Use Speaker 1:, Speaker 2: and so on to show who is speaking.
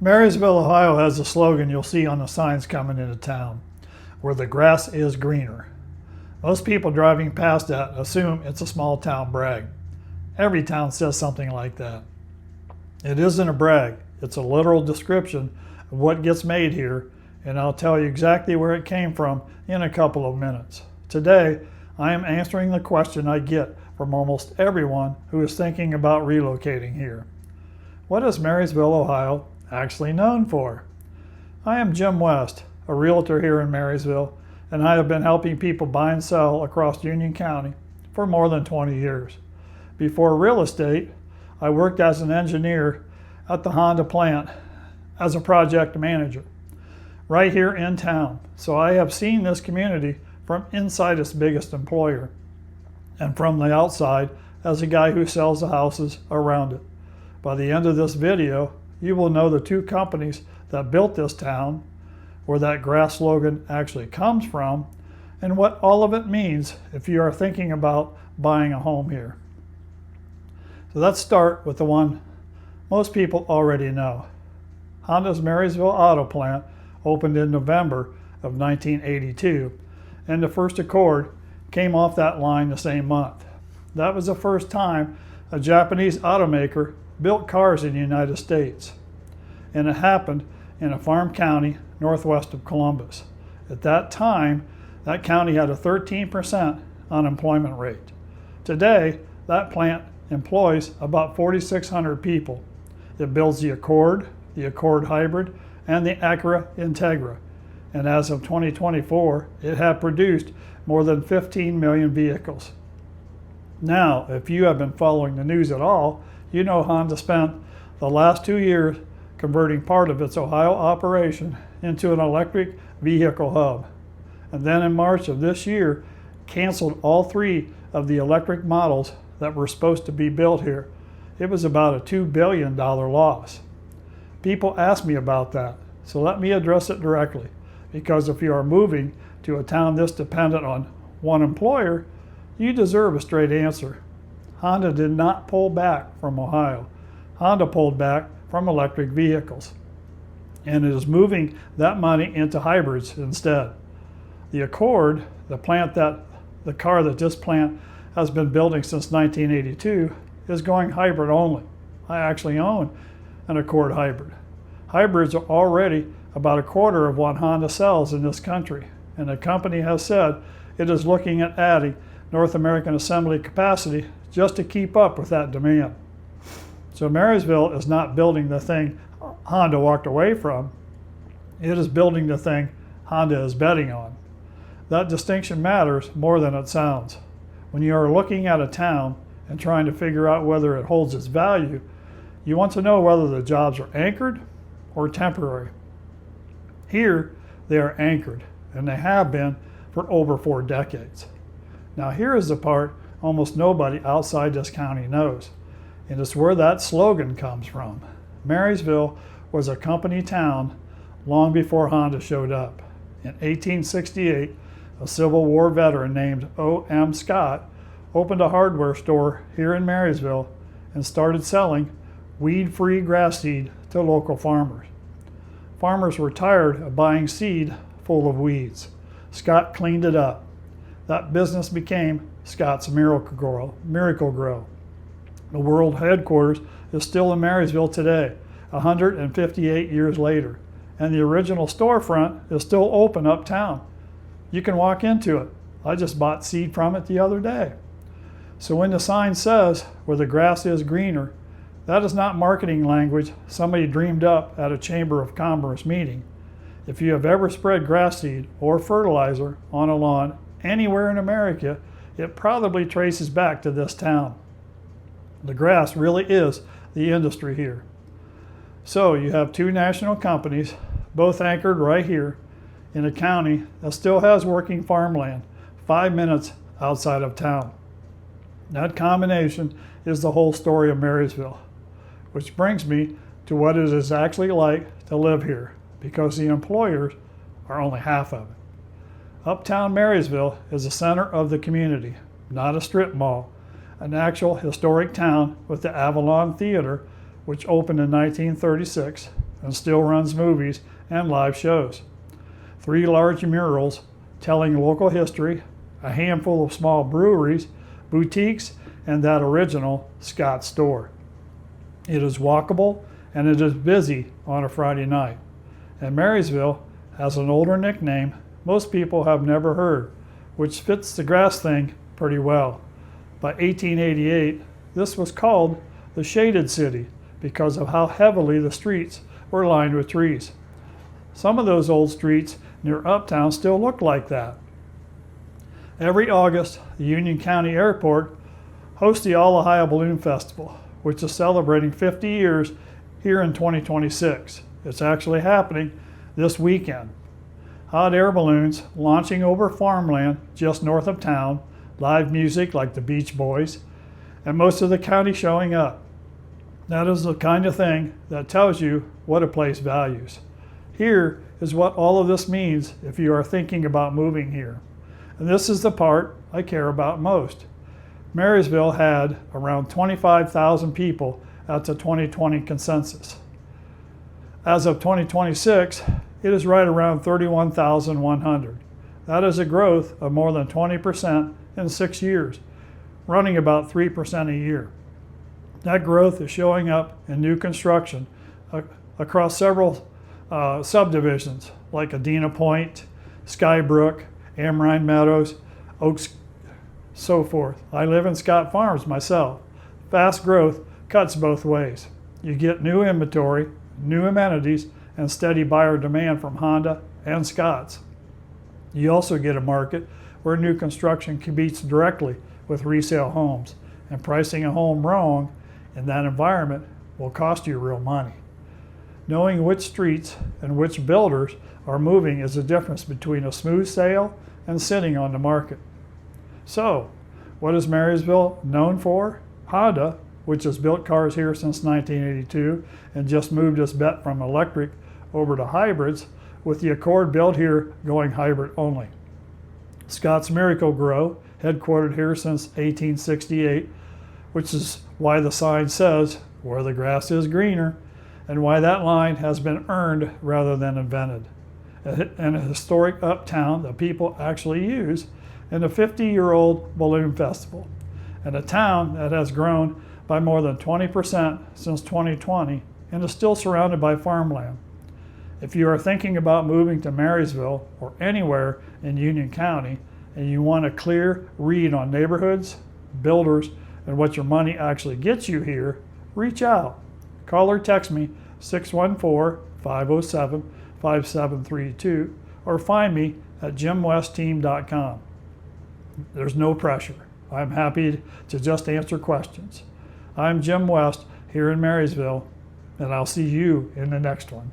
Speaker 1: Marysville, Ohio has a slogan you'll see on the signs coming into town, where the grass is greener. Most people driving past that assume it's a small town brag. Every town says something like that. It isn't a brag, it's a literal description of what gets made here, and I'll tell you exactly where it came from in a couple of minutes. Today, I am answering the question I get from almost everyone who is thinking about relocating here. What is Marysville, Ohio actually known for? I am Jim West, a realtor here in Marysville, and I have been helping people buy and sell across Union County for more than 20 years. Before real estate, I worked as an engineer at the Honda plant as a project manager right here in town. So I have seen this community from inside its biggest employer and from the outside as a guy who sells the houses around it. By the end of this video, you will know the two companies that built this town, where that grass slogan actually comes from, and what all of it means if you are thinking about buying a home here. So let's start with the one most people already know. Honda's Marysville Auto Plant opened in November of 1982, and the first Accord came off that line the same month. That was the first time a Japanese automaker built cars in the United States, and it happened in a farm county northwest of Columbus. At that time, that county had a 13% unemployment rate. Today, that plant employs about 4,600 people. It builds the Accord Hybrid, and the Acura Integra. And as of 2024, it had produced more than 15 million vehicles. Now, if you have been following the news at all, you know Honda spent the last 2 years converting part of its Ohio operation into an electric vehicle hub. And then in March of this year, canceled all 3 of the electric models that were supposed to be built here. It was about a $2 billion loss. People ask me about that, so let me address it directly. Because if you are moving to a town this dependent on one employer, you deserve a straight answer. Honda did not pull back from Ohio. Honda pulled back from electric vehicles, and it is moving that money into hybrids instead. The Accord, the car that this plant has been building since 1982, is going hybrid only. I actually own an Accord hybrid. Hybrids are already about a quarter of what Honda sells in this country, and the company has said it is looking at adding North American assembly capacity just to keep up with that demand. So Marysville is not building the thing Honda walked away from. It is building the thing Honda is betting on. That distinction matters more than it sounds. When you are looking at a town and trying to figure out whether it holds its value, you want to know whether the jobs are anchored or temporary. Here, they are anchored, and they have been for over 4 decades. Now here is the part almost nobody outside this county knows, and it's where that slogan comes from. Marysville was a company town long before Honda showed up. In 1868, a Civil War veteran named O.M. Scott opened a hardware store here in Marysville and started selling weed-free grass seed to local farmers. Farmers were tired of buying seed full of weeds. Scott cleaned it up. That business became Scott's Miracle-Gro. The world headquarters is still in Marysville today, 158 years later, and the original storefront is still open uptown. You can walk into it. I just bought seed from it the other day. So when the sign says, where the grass is greener, that is not marketing language somebody dreamed up at a Chamber of Commerce meeting. If you have ever spread grass seed or fertilizer on a lawn anywhere in America, it probably traces back to this town. The grass really is the industry here. So you have 2 national companies, both anchored right here in a county that still has working farmland 5 minutes outside of town. That combination is the whole story of Marysville, which brings me to what it is actually like to live here, because the employers are only half of it. Uptown Marysville is the center of the community, not a strip mall, an actual historic town with the Avalon Theatre, which opened in 1936, and still runs movies and live shows. 3 large murals telling local history, a handful of small breweries, boutiques, and that original Scott's store. It is walkable and it is busy on a Friday night. And Marysville has an older nickname most people have never heard, which fits the grass thing pretty well. By 1888, this was called the Shaded City because of how heavily the streets were lined with trees. Some of those old streets near Uptown still look like that. Every August, the Union County Airport hosts the All Ohio Balloon Festival, which is celebrating 50 years here in 2026. It's actually happening this weekend. Hot air balloons launching over farmland just north of town, live music like the Beach Boys, and most of the county showing up. That is the kind of thing that tells you what a place values. Here is what all of this means if you are thinking about moving here. And this is the part I care about most. Marysville had around 25,000 people at the 2020 census. As of 2026, it is right around 31,100. That is a growth of more than 20% in 6 years, running about 3% a year. That growth is showing up in new construction across several subdivisions like Adena Point, Skybrook, Amrine Meadows, Oaks, so forth. I live in Scott Farms myself. Fast growth cuts both ways. You get new inventory, new amenities, and steady buyer demand from Honda and Scott's. You also get a market where new construction competes directly with resale homes, and pricing a home wrong in that environment will cost you real money. Knowing which streets and which builders are moving is the difference between a smooth sale and sitting on the market. So, what is Marysville known for? Honda, which has built cars here since 1982 and just moved its bet from electric over to hybrids, with the Accord built here going hybrid only. Scott's Miracle-Gro, headquartered here since 1868, which is why the sign says, "Where the grass is greener," and why that line has been earned rather than invented. And a historic Uptown that people actually use, and a 50-year-old balloon festival, and a town that has grown by more than 20% since 2020 and is still surrounded by farmland. If you are thinking about moving to Marysville or anywhere in Union County and you want a clear read on neighborhoods, builders, and what your money actually gets you here, reach out. Call or text me 614-507-5732 or find me at jimwestteam.com. There's no pressure. I'm happy to just answer questions. I'm Jim West here in Marysville, and I'll see you in the next one.